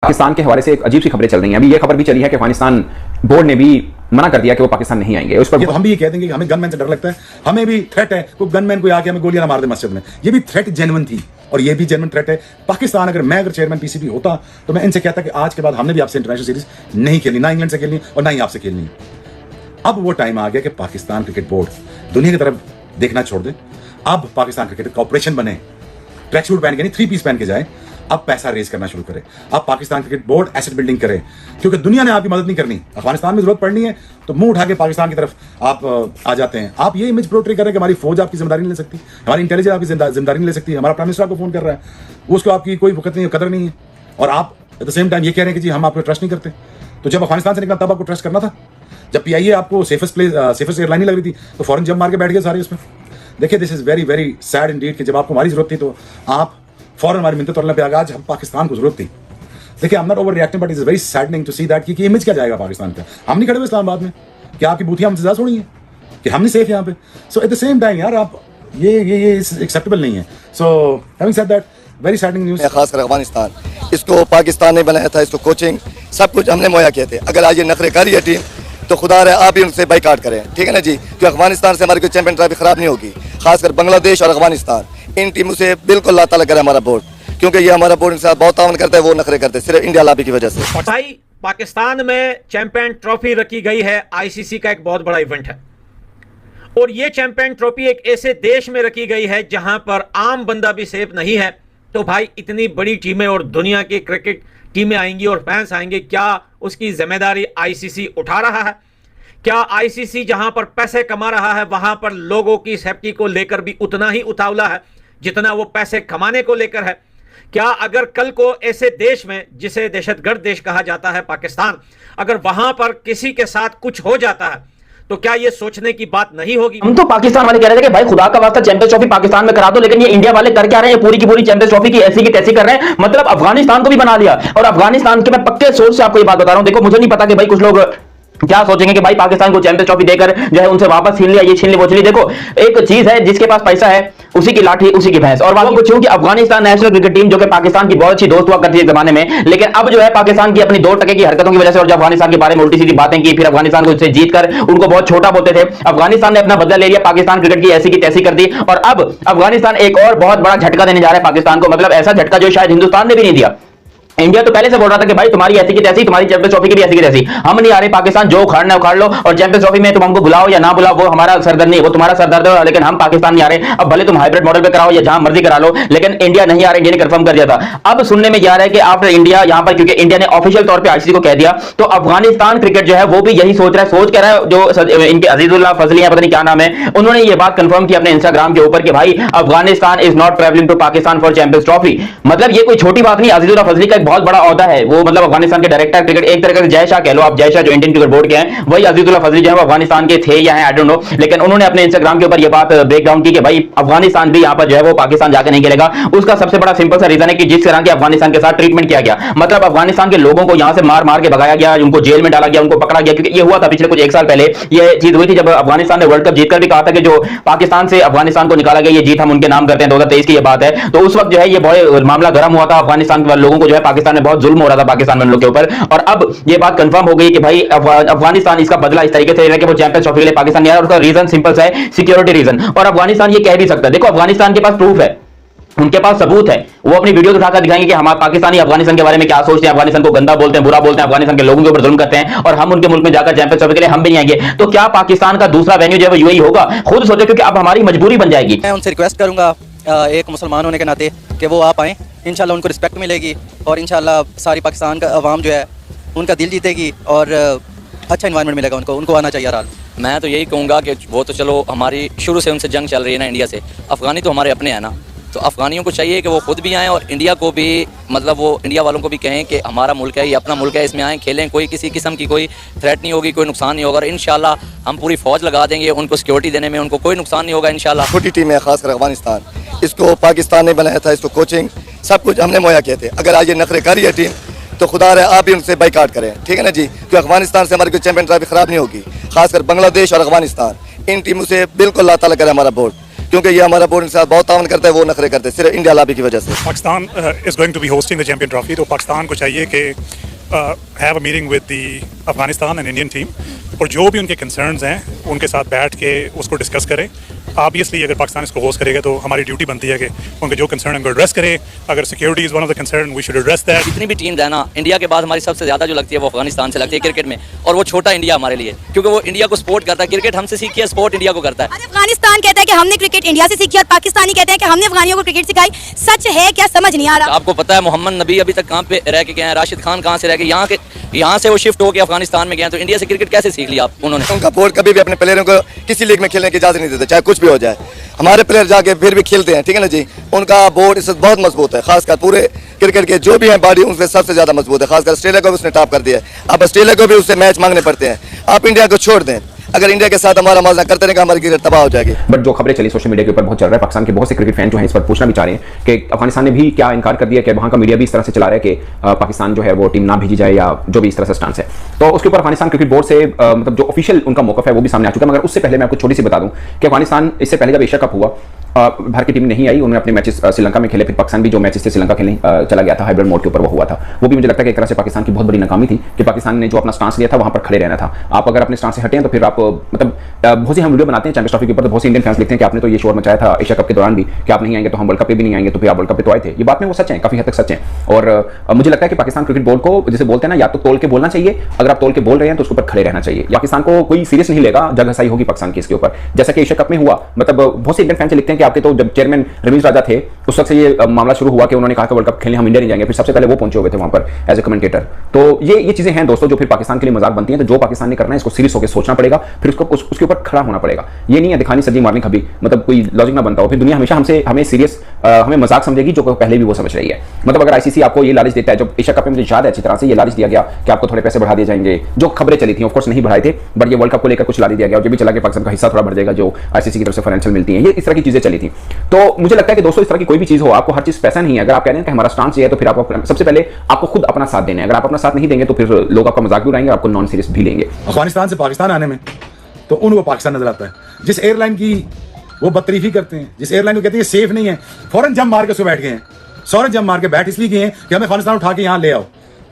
पाकिस्तान के हवाले से एक अजीब सी खबरें चल रही हैं। अभी ये खबर भी चली है कि अफगानिस्तान बोर्ड ने भी मना कर दिया कि वो पाकिस्तान नहीं आएंगे। उस पर हम भी ये कह देंगे कि हमें गनमैन से डर लगता है, हमें भी थ्रेट है, कोई गनमैन कोई आके हमें गोलियां ना मार दे मस्जिद में। ये भी थ्रेट जेन्युइन थी और ये भी जेन्युइन थ्रेट है। पाकिस्तान अगर मैं चेयरमैन पीसीबी होता तो मैं इनसे कहता कि आज के बाद हमने भी आपसे इंटरनेशनल सीरीज नहीं खेलनी, ना इंग्लैंड से खेलनी और ना ही आपसे खेलनी। अब वो टाइम आ गया कि पाकिस्तान क्रिकेट बोर्ड दुनिया की तरफ देखना छोड़ दे। अब पाकिस्तान क्रिकेट कॉर्पोरेशन बने, ट्रैक सूट पहन के नहीं, 3 पीस पहन के जाए। अब पैसा रेज करना शुरू करे। अब Pakistan cricket board asset building करे, क्योंकि दुनिया ने आपकी मदद नहीं करनी। अफगानिस्तान में जरूरत पड़नी है तो मुंह उठा के पाकिस्तान की तरफ आप आ जाते हैं। आप ये इमेज पोर्ट्रे कर रहे हैं कि हमारी फौज आपकी जिम्मेदारी नहीं ले सकती, हमारी इंटेलिजेंस आपकी जिम्मेदारी नहीं ले सकती। हमारा प्राइम मिनिस्टर आपको फोन कर रहा है, उसको आपकी कोई वक्त नहीं है, कदर नहीं है, और आप एट द सेम टाइम ये कह रहे हैं कि जी हम आपको ट्रस्ट नहीं करते। तो जब अफगानिस्तान से निकला तब आपको ट्रस्ट करना था। जब पीआईए आपको सेफेस्ट एयरलाइन नहीं लग रही थी तो फौरन जब मार के बैठ गए सारे उसमें। देखिए, this is very very sad Indeed कि जब आपको हमारी जरूरत थी तो आप फौरन हमारी मिन्नत तोड़ने पे आ गए। आज हम पाकिस्तान को जरूरत थी। देखिए, I am not over reacting but it is very saddening to see that कि इमेज क्या जाएगा पाकिस्तान का। हम नहीं खड़े हुए इस्लामाबाद में, क्या आपकी बूथियां हमसे ज्यादा छोड़ी हैं कि हम नहीं सेफ यहाँ पे। सो एट द सेम टाइम यार, आप ये एक्सेप्टेबल नहीं है। So having said that, very saddening news. खासकर अफगानिस्तान, इसको पाकिस्तान ने बनाया था, इसको कोचिंग सब कुछ हमने मुहैया किए थे। अगर आज ये नखरे कर रही है टीम तो खुदा रहे आप ही उनसे बाइकाट करें, ठीक है ना जी, क्योंकि अफगानिस्तान से हमारी कोई चैंपियन ट्रॉफी खराब नहीं होगी। खासकर बांग्लादेश और अफगानिस्तान, इन टीमों से बिल्कुल अल्लाह ताला करे हमारा बोर्ड, क्योंकि ये हमारा बोर्ड इनके साथ बहुत तावन करता है, वो नखरे करते हैं सिर्फ इंडिया लॉबी की वजह से। भाई, पाकिस्तान में चैंपियन ट्रॉफी रखी गई है, आईसीसी का एक बहुत बड़ा इवेंट है, और ये चैंपियन ट्रॉफी एक ऐसे देश में रखी गई है जहां पर आम बंदा भी सेफ नहीं है। तो भाई, इतनी बड़ी टीमें और दुनिया की क्रिकेट टीमें आएंगी और फैंस आएंगे, क्या उसकी जिम्मेदारी आईसीसी उठा रहा है? क्या आईसीसी जहां पर पैसे कमा रहा है वहां पर लोगों की सेफ्टी को लेकर भी उतना ही उतावला है जितना वो पैसे कमाने को लेकर है? क्या अगर कल को ऐसे देश में, जिसे दहशतगर्द देश कहा जाता है पाकिस्तान, अगर वहां पर किसी के साथ कुछ हो जाता है तो क्या ये सोचने की बात नहीं होगी? हम तो पाकिस्तान वाले कह रहे थे कि भाई खुदा का वास्ता चैंपियंस ट्रॉफी पाकिस्तान में करा दो, लेकिन ये इंडिया वाले कर क्या रहे हैं? पूरी की पूरी चैंपियंस ट्रॉफी की ऐसी की तैसी कर रहे हैं। मतलब अफगानिस्तान को भी बना लिया। और अफगानिस्तान के मैं पक्के सोच से आपको ये बात बता रहा हूं। देखो, मुझे नहीं पता कि भाई कुछ लोग क्या सोचेंगे कि भाई पाकिस्तान को चैंपियंस ट्रॉफी देकर जो है उनसे वापस छीन लिया, ये छीन ली, वो छीन ली। देखो, एक चीज है, जिसके पास पैसा है उसी की लाठी उसी की भैंस। और बात कुछ यूं कि अफगानिस्तान नेशनल क्रिकेट टीम जो कि पाकिस्तान की बहुत अच्छी दोस्त हुआ करती है जमाने में, लेकिन अब जो है पाकिस्तान की अपनी 2 टके की हरकतों की वजह से, और जब अफगानिस्तान के बारे में उल्टी सीधी बातें की, फिर अफगानिस्तान को जीतकर उनको बहुत छोटा बोलते थे, अफगानिस्तान ने अपना बदला ले लिया, पाकिस्तान क्रिकेट की ऐसी की तैसी कर दी। और अब अफगानिस्तान एक और बहुत बड़ा झटका देने जा रहा है पाकिस्तान को। मतलब ऐसा झटका जो शायद हिंदुस्तान ने भी नहीं दिया। इंडिया तो पहले से बोल रहा था कि भाई तुम्हारी ऐसी की तैसी, तुम्हारी चैंपियंस ट्रॉफी की भी ऐसी की तैसी, हम नहीं आ रहे। पाकिस्तान जो उखाड़ना है उखाड़ लो, और चैंपियंस ट्रॉफी में तुम हमको बुलाओ या ना बुलाओ वो हमारा सरदर्द नहीं, वो तुम्हारा सरदर्द है, लेकिन हम पाकिस्तान नहीं आ रहे। अब भले तुम हाइब्रिड मॉडल पे कराओ या जहां मर्जी करा लो, लेकिन इंडिया नहीं आ रहा। इंडिया ने कंफर्म कर दिया था। अब सुनने में जा रहा है कि आफ्टर इंडिया यहां पर, क्योंकि इंडिया ने ऑफिशियल तौर पर आईसीसी को कह दिया, तो अफगानिस्तान क्रिकेट जो है वो भी यही सोच रहा है। सोच कह रहा है जो इनके अजीजुल्लाह फजली है, पता नहीं क्या नाम है, उन्होंने ये बात कंफर्म की अपने इंस्टाग्राम के ऊपर कि भाई Afghanistan is not travelling to Pakistan for champions trophy. मतलब ये कोई छोटी बात नहीं। अजीजुल्लाह फजली का एक बहुत बड़ा ओहदा है, वो मतलब अफगानिस्तान के डायरेक्टर क्रिकेट, एक तरह से जय शाह कह लो आप, जय शाह जो इंडियन क्रिकेट बोर्ड के हैं, वही अजीजुल्लाह फजली जो है वो अफगानिस्तान के थे या हैं, आई डोंट नो। लेकिन उन्होंने अपने इंस्टाग्राम के ऊपर ये बात ब्रेक डाउन की कि भाई अफगानिस्तान भी यहाँ पर जो है वो पाकिस्तान जाकर नहीं खेलेगा। उसका सबसे बड़ा सिंपल सा रीजन है कि जिस तरह के अफगानिस्तान के साथ ट्रीटमेंट किया गया, मतलब अफगानिस्तान के लोगों को यहाँ से मार मार के भगाया गया, उनको जेल में डाला गया, उनको पकड़ा गया। क्योंकि ये हुआ था पिछले कुछ 1 साल पहले, ये चीज हुई थी जब अफगानिस्तान ने वर्ल्ड कप जीतकर भी कहा था कि जो पाकिस्तान से अफगानिस्तान को निकाला गया, ये जीत हम उनके नाम करते हैं। 2023 की ये बात है। तो उस वक्त जो है ये बहुत मामला गर्म हुआ था। अफगानिस्तान के लोगों को जो है पाकिस्तान में बहुत जुल्म हो रहा था पाकिस्तान में लोगों के ऊपर। और अब ये बात कंफर्म हो गई कि भाई अफगानिस्तान इसका बदला इस तरीके से ले रहा है कि वो चैंपियंस ट्रॉफी के लिए पाकिस्तान नहीं आ रहा। और उसका रीजन सिंपल सा है, सिक्योरिटी रीजन। और अफगानिस्तान ये कह भी सकता है, देखो अफगानिस्तान के पास प्रूफ है, उनके पास सबूत है, वो अपनी वीडियो उठाकर दिखाएंगे कि हमारे पाकिस्तानी अफगानिस्तान के बारे में क्या सोचते हैं, अफगानिस्तान को गंदा बोलते हैं, बुरा बोलते हैं, अफगानिस्तान के लोगों के ऊपर जुल्म करते हैं, और हम उनके मुल्क में जाकर चैंपियंस ट्रॉफी के लिए हम भी नहीं आएंगे। तो क्या पाकिस्तान का दूसरा वेन्यू जो है वो यूएई होगा? खुद सोचो, क्योंकि अब हमारी मजबूरी बन जाएगी। मैं उनसे रिक्वेस्ट करूंगा एक मुसलमान होने के नाते कि वो आप आएँ, इंशाल्लाह उनको रिस्पेक्ट मिलेगी और इंशाल्लाह सारी पाकिस्तान का अवाम जो है उनका दिल जीतेगी और अच्छा इन्वायरमेंट मिलेगा उनको आना चाहिए यार। मैं तो यही कहूँगा कि वो तो चलो हमारी शुरू से उनसे जंग चल रही है ना इंडिया से, अफगानी तो हमारे अपने हैं ना, तो अफगानियों को चाहिए कि वो खुद भी आएँ और इंडिया को भी, मतलब वो इंडिया वालों को भी कहें कि हमारा मुल्क है, ये अपना मुल्क है, इसमें आएँ खेलें, कोई किसी किस्म की कोई थ्रेट नहीं होगी, कोई नुकसान नहीं होगा। और इंशाल्लाह हम पूरी फौज लगा देंगे, उनको सिक्योरिटी देने में उनको कोई नुकसान नहीं होगा इंशाल्लाह। छोटी टीम है, खासकर अफगानिस्तान, इसको पाकिस्तान ने बनाया था, इसको कोचिंग सब कुछ हमने मुहैया किए थे। अगर आज ये नखरे कर रही है टीम तो खुदा रहे आप ही उनसे बाइकाट करें, ठीक है ना जी, क्योंकि अफगानिस्तान से हमारी कोई चैंपियन ट्रॉफी खराब नहीं होगी। खासकर बांग्लादेश और अफगानिस्तान, इन टीमों से बिल्कुल अल्लाह ताला करे हमारा बोर्ड, क्योंकि ये हमारा बोर्ड इनके साथ बहुत तावन करता है, वो नखरे करते हैं सिर्फ इंडिया लॉबी की वजह से। Pakistan is going to be hosting the champion trophy, तो पाकिस्तान को चाहिए कि have a meeting with the Afghanistan and Indian team, और जो भी उनके कंसर्न्स हैं उनके साथ बैठ के उसको डिस्कस करें। ऑब्वियसली अगर पाकिस्तान इसको होस्ट करेगा तो हमारी ड्यूटी बनती है कि उनके जो कंसर्न उनको एड्रेस करें। अगर security is one of the concern, we should address that. जितनी भी टीम्स है ना, इंडिया के बाद हमारी सबसे ज़्यादा जो लगती है वो अफगानिस्तान से लगती है क्रिकेट में, और वो छोटा इंडिया हमारे लिए, क्योंकि वो इंडिया को सपोर्ट करता है। क्रिकेट हमसे सीखी है, स्पोर्ट इंडिया को करता है। अफगानिस्तान कहता है कि हमने क्रिकेट इंडिया से सीखी और पाकिस्तानी कहते हैं कि हमने अफगानियों को क्रिकेट सिखाई। सच है क्या, समझ नहीं आ रहा। आपको पता है मोहम्मद नबी अभी तक कहाँ पे रह के गए हैं, राशिद खान कहाँ से रह गए, यहाँ से वो शिफ्ट हो के अफगानिस्तान में गए, तो इंडिया से क्रिकेट कैसे सीख लिया उन्होंने? उनका बोर्ड कभी भी अपने प्लेयरों को किसी लीग में खेलने की इजाजत नहीं देता, चाहे कुछ भी हो जाए। हमारे प्लेयर जाके फिर भी खेलते हैं, ठीक है ना जी। उनका बोर्ड इस वक्त बहुत मजबूत है, खासकर पूरे क्रिकेट के जो भी हैं बॉडी उनसे सबसे ज्यादा मजबूत है। खासकर ऑस्ट्रेलिया को भी उसने टॉप कर दिया है। अब ऑस्ट्रेलिया को भी उससे मैच मांगने पड़ते हैं। आप इंडिया को छोड़ दें, अगर इंडिया के साथ हमारा मौजा करते रहेगा हमारी क्रिकेट तबाह हो जाएगी। बट जो खबरें चली सोशल मीडिया के ऊपर बहुत चल रहा है, पाकिस्तान के बहुत से क्रिकेट फैन जो हैं इस पर पूछना भी चाह रहे हैं कि अफगानिस्तान ने भी क्या इनकार कर दिया कि वहां का मीडिया भी इस तरह से चला रहा है कि पाकिस्तान जो है वो टीम ना भेजी जाए या जो भी इस तरह से स्टांस है। तो उसके ऊपर अफगानिस्तान क्रिकेट बोर्ड से मतलब जो ऑफिशियल उनका मौकफ है वो भी सामने आ चुका है। मगर उससे पहले मैं आपको छोटी सी बता दूं कि अफगानिस्तान इससे पहले जब एशिया कप हुआ भारत की टीम नहीं आई, उन्होंने अपने मैचेस श्रीलंका में खेले, फिर पाकिस्तान भी जो मैचेस थे श्रीलंका खेलने चला गया था, हाइब्रिड मोड के ऊपर वो हुआ था। वो भी मुझे लगता है कि एक तरह से पाकिस्तान की बहुत बड़ी नाकामी थी कि पाकिस्तान ने जो अपना स्टांस लिया था वहां पर खड़े रहना था। आप अगर अपने स्टांस से हटे हैं तो फिर आप मतलब बहुत सी हम वीडियो बनाते हैं चैंपियंस ट्रॉफी के ऊपर, तो बहुत से इंडियन फैंस लिखते हैं कि आपने तो ये शोर मचाया था एशिया कप के दौरान भी कि आप नहीं आएंगे तो हम वर्ल्ड कप पे भी नहीं आएंगे, तो फिर आप वर्ल्ड कप पे तो आए थे। ये बात में वो सच है, काफी हद तक सच है। और मुझे लगता है कि पाकिस्तान क्रिकेट बोर्ड को जैसे बोलते हैं ना, या तो तोल के बोलना चाहिए, अगर आप तोल के बोल रहे हैं तो उसके ऊपर खड़े रहना चाहिए। पाकिस्तान को कोई सीरियस नहीं लेगा, जगह सही होगी पाकिस्तान की इसके ऊपर, जैसा कि एशिया कप में हुआ। मतलब बहुत से इंडियन फैंस लिखते हैं कि आपके तो जब चेयरमैन रमीज राजा थे उस वक्त से ये मामला शुरू हुआ कि उन्होंने कहा कि वर्ल्ड कप खेलने हम इंडिया नहीं जाएंगे, फिर सबसे पहले वो पहुंचे हुए थे वहां पर एज ए कमेंटेटर। तो ये चीजें हैं दोस्तों जो फिर पाकिस्तान के लिए मजाक बनती हैं। तो जो पाकिस्तान ने करना है इसको सीरियस होकर सोचना पड़ेगा, फिर उसके ऊपर खड़ा होना पड़ेगा। ये नहीं है दिखानी सब्जी मारनी कभी, मतलब कोई लॉजिक ना बनता हो, फिर दुनिया हमेशा हमें सीरियस हमें मजाक समझेगी, जो पहले भी वो समझ रही है। मतलब अगर आईसीसी आपको ये लालच देता है, जब एशिया कप में मुझे याद है अच्छी तरह से ये लालच दिया गया कि आपको थोड़े पैसे बढ़ा दिए जाएंगे, जो खबरें चली थी, ऑफ कोर्स नहीं बढ़ाए थे, बट ये वर्ल्ड कप को लेकर कुछ ला दिया गया और ये भी चला कि पाकिस्तान का हिस्सा थोड़ा बढ़ जाएगा जो आईसीसी की तरफ से फाइनेंशियल मिलती है, ये इस तरह की चीजें चली थी। तो मुझे लगता है कि दोस्तों इस तरह की कोई भी चीज हो, आपको हर चीज पैसा नहीं है। अगर आप कह रहे हैं कि हमारा स्टांस ये है तो फिर आपको सबसे पहले आपको खुद अपना साथ देना है। अगर आप अपना साथ नहीं देंगे तो फिर लोग आपका मजाक भी उड़ाएंगे, आपको नॉन सीरियस भी लेंगे। अफगानिस्तान से पाकिस्तान आने में तो उनको पाकिस्तान नजर आता है। जिस एयरलाइन की वो बदतरीफी करते हैं, जिस एयरलाइन को कहते हैं सेफ नहीं है, फौरन जंप मार के उसमें बैठ गए हैं। फौरन जंप मार के बैठ इसलिए गए हैं कि हमें अफगानिस्तान उठा के यहाँ ले आओ।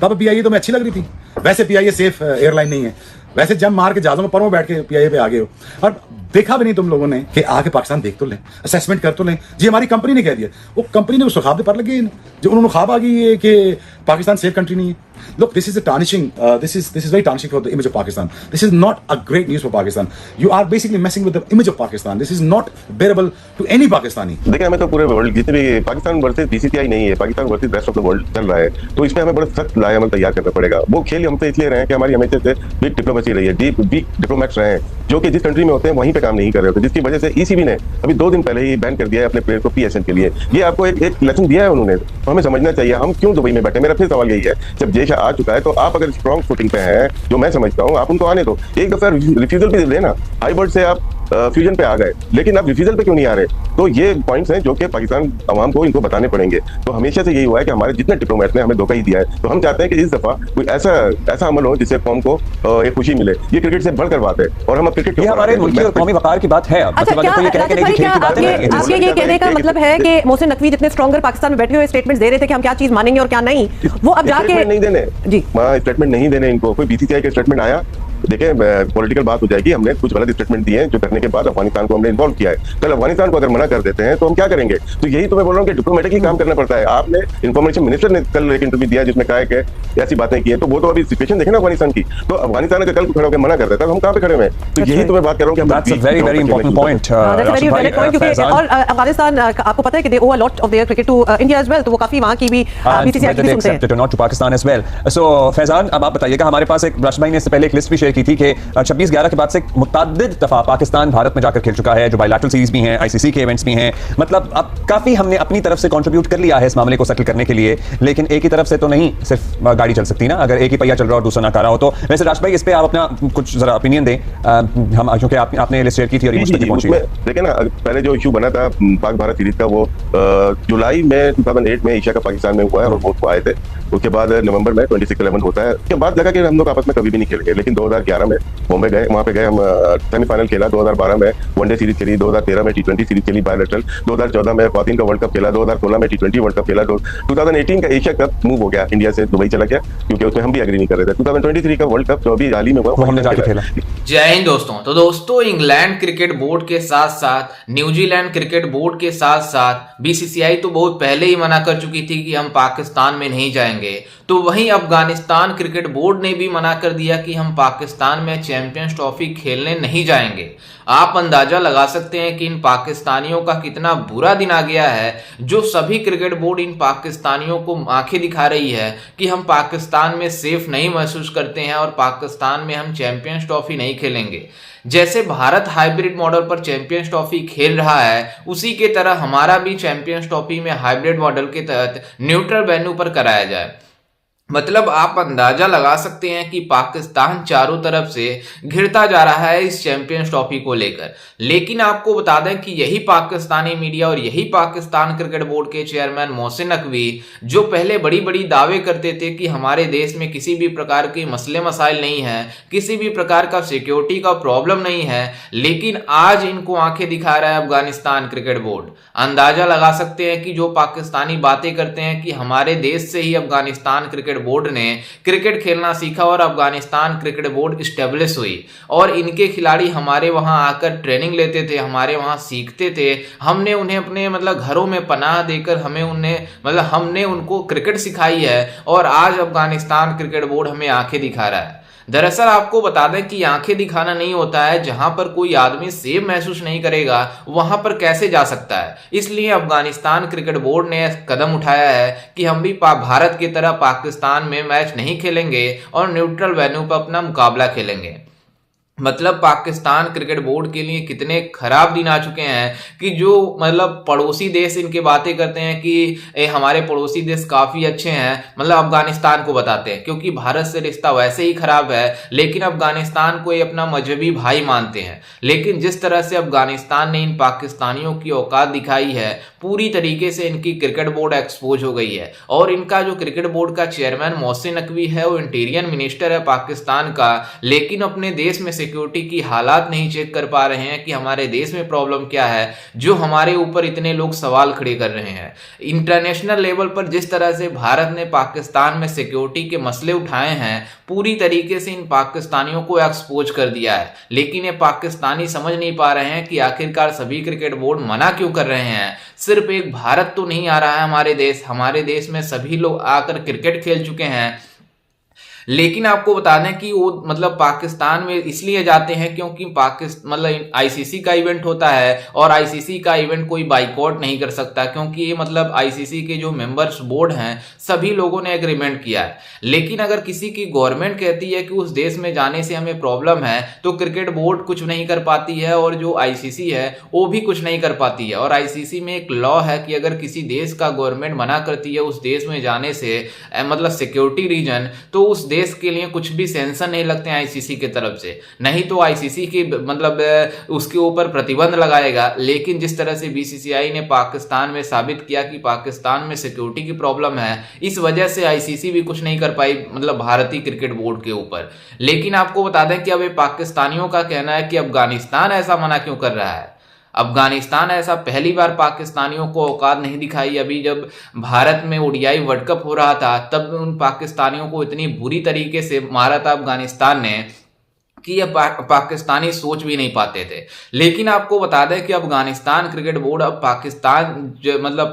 तब पीआईए तो मैं अच्छी लग रही थी, वैसे पीआईए सेफ एयरलाइन नहीं है। वैसे जंप मार के जहाजों में परों बैठ के पीआईए पे आ गए हो और देखा भी नहीं तुम लोगों ने कि आके पाकिस्तान देख तो लें, असेसमेंट कर तो लें। जी हमारी कंपनी ने कह दिया, वो कंपनी ने उस ख्वाब पर लगे जो उन्होंने ख्वाब आ गई है कि पाकिस्तान सेफ कंट्री नहीं है। Look, this is a tarnishing. This is very tarnishing for the image of Pakistan. This is not a great news for Pakistan. You are basically messing with the image of Pakistan. This is not bearable to any Pakistani. देखिए हमें तो पूरे world जितने भी Pakistan versus BCCI नहीं है, Pakistan versus rest of the world चल रहा है, तो इसमें हमें बड़ा सख्त लाएमल तैयार करना पड़ेगा। वो खेल हम तो इसलिए रहे हैं कि हमारी हमेशा से वीक डिप्लोमेसी रही है, वीक डिप्लोमेट्स रहे हैं जो कि जिस कंट्री में होते हैं वहीं पे काम नहीं कर रहे होते, जिसकी वजह से ईसीबी ने अभी 2 दिन पहले ही बैन कर दिया है अपने प्लेयर को पीएसएल के लिए। ये आपको एक लेसन दिया है उन्होंने, तो हमें समझना चाहिए हम क्यों दुबई में बैठे। मेरा फिर सवाल यही है, जब जैश आ चुका है तो आप अगर स्ट्रॉन्ग फुटिंग पे हैं, जो मैं समझता हूँ, आप उनको आने दो। एक दफा रिफ्यूजल भी देना, हाईबर्ड से आप फ्यूजन पे आ गए, लेकिन आप रिफ्यूजल पे क्यों नहीं आ रहे? तो ये पॉइंट्स हैं जो कि पाकिस्तान अवाम को इनको बताने पड़ेंगे। तो हमेशा से यही हुआ है कि हमारे जितने डिप्लोमेट्स ने हमें धोखा ही दिया है, तो हम चाहते हैं कि इस दफा कोई ऐसा अमल हो जिससे कौम को एक खुशी मिले। ये क्रिकेट से बढ़कर बात है और हम क्रिकेट हमारे मुल्की और कौमी वकार की बात है। आपके ये कहने का मतलब है कि मोहसिन नकवी जितने स्ट्रॉन्गर पाकिस्तान में बैठे हुए स्टेटमेंट दे रहे थे कि हम क्या चीज मानेंगे और क्या नहीं, वो अब जाके नहीं देने जी स्टेटमेंट नहीं देने इनको। कोई बीसीसीआई का स्टेटमेंट आया, देखिए पॉलिटिकल बात हो जाएगी, हमने कुछ गलत स्टेटमेंट दिए हैं जो करने के बाद अफगानिस्तान को हमने इन्वॉल्व किया है। कल अफगानिस्तान को अगर मना कर देते हैं तो हम क्या करेंगे? तो यही तो मैं बोल रहा हूँ कि डिप्लोमेटिकली काम करना पड़ता है। आपने इन्फॉर्मेशन मिनिस्टर ने कल एक इंटरव्यू दिया जिसमें कहा है कि ऐसी बातें की है, तो वो तो अभी सिचुएशन देखे ना अफगानिस्तान की, तो अफगानिस्तान अगर कल को खड़े होकर मना कर देता है तो हम कहाँ पे खड़े हुए? तो यही तो मैं बात कर रहा हूँ कि वेरी वेरी इंपॉर्टेंट पॉइंट। और अफगानिस्तान आपको पता है कि दे ओwe a lot of their cricket to India as well, तो वो काफी वहाँ की भी बीसीसीआई की सुनते हैं, not to Pakistan as well. So Faizan, अब आप बताइएगा, हमारे पास एक रश भाई ने इससे पहले एक लिस्ट भी शेयर की थी कि 26/11 के बाद से मुतअद्दिद दफा पाकिस्तान भारत में जाकर खेल चुका है, जो बायलैटरल सीरीज भी हैं, आईसीसी के इवेंट्स भी हैं। मतलब अब काफी हमने अपनी तरफ से कंट्रीब्यूट कर लिया है इस मामले को सेटल करने के लिए, लेकिन एक ही तरफ से तो नहीं सिर्फ गाड़ी चल सकती ना, अगर एक ही पहिया चल रहा हो और दूसरा ना कर रहा हो। तो वैसे राज भाई, इस पे आप अपना कुछ जरा ओपिनियन दें, हम क्योंकि आपने लिस्ट शेयर की थी और ये मुझ तक पहुंची है। देखिए ना, पहले जो इशू बना था पाक भारत सीरीज का, वो जुलाई में 2008 में एशिया का पाकिस्तान में हुआ है और वोट आए थे। उसके बाद नवंबर में 26/11 होता है। उसके बाद लगा कि हम लोग आपस में कभी भी नहीं खेलेंगे, लेकिन 2011 में बॉम्बे गए, वहाँ पे गए हम, सेमीफाइनल खेला, 2012 में वनडे सीरीज खेली, 2013 में T20 सीरीज खेली बायलैटरल, 2014 में ख्वातीन का वर्ल्ड कप खेला, 2016 में T20 वर्ल्ड कप खेला, 2018 का एशिया कप मूव हो गया, इंडिया से दुबई चला गया क्योंकि उसमें हम भी एग्री नहीं कर रहे थे। 2023 का वर्ल्ड कप जो अभी हाल ही में हुआ हमने जाके खेला। जय हिंद दोस्तों। तो दोस्तों, इंग्लैंड क्रिकेट बोर्ड के साथ साथ न्यूजीलैंड क्रिकेट बोर्ड के साथ साथ बीसीसीआई तो बहुत पहले ही मना कर चुकी थी कि हम पाकिस्तान में नहीं जाएंगे, तो वहीं अफगानिस्तान क्रिकेट बोर्ड ने भी मना कर दिया कि हम पाकिस्तान में चैंपियंस ट्रॉफी खेलने नहीं जाएंगे। आप अंदाजा लगा सकते हैं कि इन पाकिस्तानियों का कितना बुरा दिन आ गया है, जो सभी क्रिकेट बोर्ड इन पाकिस्तानियों को आंखें दिखा रही है कि हम पाकिस्तान में सेफ नहीं महसूस करते हैं और पाकिस्तान में हम चैंपियंस ट्रॉफी नहीं खेलेंगे। जैसे भारत हाइब्रिड मॉडल पर चैंपियंस ट्रॉफी खेल रहा है, उसी के तरह हमारा भी चैंपियंस ट्रॉफी में हाइब्रिड मॉडल के तहत न्यूट्रल वेन्यू पर कराया जाए। मतलब आप अंदाजा लगा सकते हैं कि पाकिस्तान चारों तरफ से घिरता जा रहा है इस चैंपियंस ट्रॉफी को लेकर। लेकिन आपको बता दें कि यही पाकिस्तानी मीडिया और यही पाकिस्तान क्रिकेट बोर्ड के चेयरमैन मोहसिन नकवी, जो पहले बड़ी बड़ी दावे करते थे कि हमारे देश में किसी भी प्रकार के मसले मसाइल नहीं है, किसी भी प्रकार का सिक्योरिटी का प्रॉब्लम नहीं है, लेकिन आज इनको आंखें दिखा रहा है अफगानिस्तान क्रिकेट बोर्ड। अंदाजा लगा सकते हैं कि जो पाकिस्तानी बातें करते हैं कि हमारे देश से ही अफगानिस्तान क्रिकेट बोर्ड ने क्रिकेट खेलना सीखा और अफगानिस्तान क्रिकेट बोर्ड स्टेब्लिश हुई और इनके खिलाड़ी हमारे वहां आकर ट्रेनिंग लेते थे, हमारे वहां सीखते थे, हमने उन्हें अपने मतलब घरों में पनाह देकर हमने उनको क्रिकेट सिखाई है और आज अफगानिस्तान क्रिकेट बोर्ड हमें आंखें दिखा रहा है। दरअसल आपको बता दें कि आंखें दिखाना नहीं होता है, जहां पर कोई आदमी सेफ महसूस नहीं करेगा वहां पर कैसे जा सकता है। इसलिए अफगानिस्तान क्रिकेट बोर्ड ने कदम उठाया है कि हम भी भारत की तरह पाकिस्तान में मैच नहीं खेलेंगे और न्यूट्रल वेन्यू पर अपना मुकाबला खेलेंगे। मतलब पाकिस्तान क्रिकेट बोर्ड के लिए कितने खराब दिन आ चुके हैं कि जो मतलब पड़ोसी देश इनके बातें करते हैं कि हमारे पड़ोसी देश काफी अच्छे हैं, मतलब अफगानिस्तान को बताते हैं क्योंकि भारत से रिश्ता वैसे ही खराब है, लेकिन अफगानिस्तान को ये अपना मजहबी भाई मानते हैं। लेकिन जिस तरह से अफगानिस्तान ने इन पाकिस्तानियों की औकात दिखाई है, पूरी तरीके से इनकी क्रिकेट बोर्ड एक्सपोज हो गई है। और इनका जो क्रिकेट बोर्ड का चेयरमैन मोहसिन नकवी है, वो इंटीरियर मिनिस्टर है पाकिस्तान का, लेकिन अपने देश में सिक्योरिटी की हालात नहीं चेक कर पा रहे हैं कि हमारे देश में प्रॉब्लम क्या है, जो हमारे ऊपर इतने लोग सवाल खड़े कर रहे हैं। इंटरनेशनल लेवल पर जिस तरह से भारत ने पाकिस्तान में सिक्योरिटी के मसले उठाए हैं, पूरी तरीके से इन पाकिस्तानियों को एक्सपोज कर दिया है। लेकिन ये पाकिस्तानी समझ नहीं पा रहे हैं कि आखिरकार सभी क्रिकेट बोर्ड मना क्यों कर रहे हैं। सिर्फ एक भारत तो नहीं आ रहा है हमारे देश में सभी लोग आकर क्रिकेट खेल चुके हैं। लेकिन आपको बता दें कि वो मतलब पाकिस्तान में इसलिए जाते हैं क्योंकि मतलब आईसीसी का इवेंट होता है और आईसीसी का इवेंट कोई बाइकआउट नहीं कर सकता, क्योंकि ये मतलब आईसीसी के जो मेंबर्स बोर्ड हैं सभी लोगों ने एग्रीमेंट किया है। लेकिन अगर किसी की गवर्नमेंट कहती है कि उस देश में जाने से हमें प्रॉब्लम है, तो क्रिकेट बोर्ड कुछ नहीं कर पाती है और जो आईसीसी है वो भी कुछ नहीं कर पाती है। और आईसीसी में एक लॉ है कि अगर किसी देश का गवर्नमेंट मना करती है उस देश में जाने से, मतलब सिक्योरिटी रीजन, तो उस देश के लिए कुछ भी सेंक्शन नहीं लगते हैं आईसीसी की तरफ से, नहीं तो आईसीसी की मतलब उसके ऊपर प्रतिबंध लगाएगा। लेकिन जिस तरह से बीसीसीआई ने पाकिस्तान में साबित किया कि पाकिस्तान में सिक्योरिटी की प्रॉब्लम है, इस वजह से आईसीसी भी कुछ नहीं कर पाई मतलब भारतीय क्रिकेट बोर्ड के ऊपर। लेकिन आपको बता दें कि अब ये पाकिस्तानियों का कहना है कि अफगानिस्तान ऐसा मना क्यों कर रहा है। अफगानिस्तान ऐसा पहली बार पाकिस्तानियों को औकात नहीं दिखाई। अभी जब भारत में ओडीआई वर्ल्ड कप हो रहा था तब उन पाकिस्तानियों को इतनी बुरी तरीके से मारा था अफगानिस्तान ने कि ये पाकिस्तानी सोच भी नहीं पाते थे। लेकिन आपको बता दें कि अफगानिस्तान क्रिकेट बोर्ड अब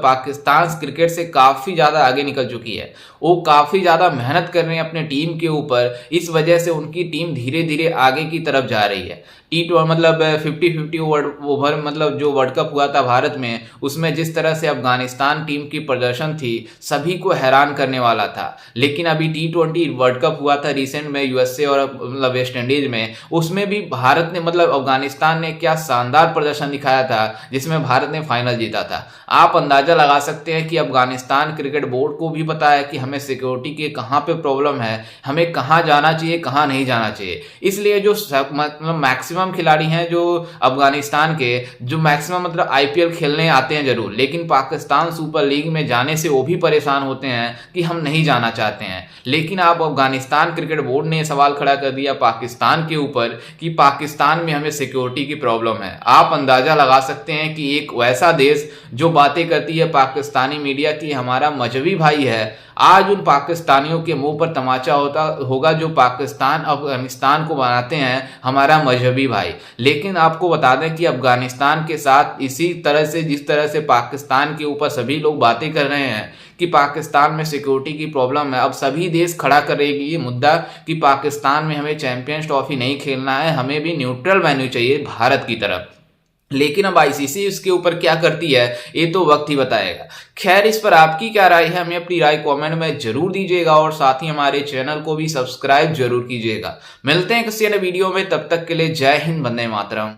पाकिस्तान क्रिकेट से काफ़ी ज़्यादा आगे निकल चुकी है। वो काफ़ी ज़्यादा मेहनत कर रहे हैं अपने टीम के ऊपर, इस वजह से उनकी टीम धीरे धीरे आगे की तरफ जा रही है। मतलब 50-50 ओवर मतलब जो वर्ल्ड कप हुआ था भारत में, उसमें जिस तरह से अफगानिस्तान टीम की प्रदर्शन थी सभी को हैरान करने वाला था। लेकिन अभी T20 वर्ल्ड कप हुआ था रिसेंट में यूएसए और मतलब वेस्ट इंडीज में, में, उसमें भी भारत ने मतलब अफगानिस्तान ने क्या शानदार प्रदर्शन दिखाया था जिसमें भारत ने फाइनल जीता था। आप अंदाजा लगा सकते हैं कि अफगानिस्तान क्रिकेट बोर्ड को भी पता है कि हमें सिक्योरिटी के कहाँ पे प्रॉब्लम है, हमें कहाँ जाना चाहिए कहाँ नहीं जाना चाहिए। इसलिए जो मतलब मैक्सिमम खिलाड़ी हैं जो अफगानिस्तान के, जो मैक्सिमम मतलब आईपीएल खेलने आते हैं जरूर, लेकिन पाकिस्तान सुपर लीग में जाने से वो भी परेशान होते हैं कि हम नहीं जाना चाहते हैं। लेकिन आप अफगानिस्तान क्रिकेट बोर्ड ने सवाल खड़ा कर दिया पाकिस्तान के ऊपर कि पाकिस्तान में हमें सिक्योरिटी की प्रॉब्लम है। आप अंदाजा लगा सकते हैं कि एक वैसा देश जो बातें करती है पाकिस्तानी मीडिया की हमारा मजहबी भाई है, आज उन पाकिस्तानियों के मुंह पर तमाचा होगा जो पाकिस्तान अफगानिस्तान को बनाते हैं हमारा मजहबी भाई। लेकिन आपको बता दें कि अफगानिस्तान के साथ इसी तरह से जिस तरह से पाकिस्तान के ऊपर सभी लोग बातें कर रहे हैं कि पाकिस्तान में सिक्योरिटी की प्रॉब्लम है, अब सभी देश खड़ा करेगी ये मुद्दा कि पाकिस्तान में हमें चैंपियंस ट्रॉफी नहीं खेलना है, हमें भी न्यूट्रल वेन्यू चाहिए भारत की तरफ। लेकिन अब आईसीसी इसके ऊपर क्या करती है ये तो वक्त ही बताएगा। खैर, इस पर आपकी क्या राय है हमें अपनी राय कमेंट में जरूर दीजिएगा और साथ ही हमारे चैनल को भी सब्सक्राइब जरूर कीजिएगा। मिलते हैं किसी अन्य वीडियो में, तब तक के लिए जय हिंद, वंदे मातरम।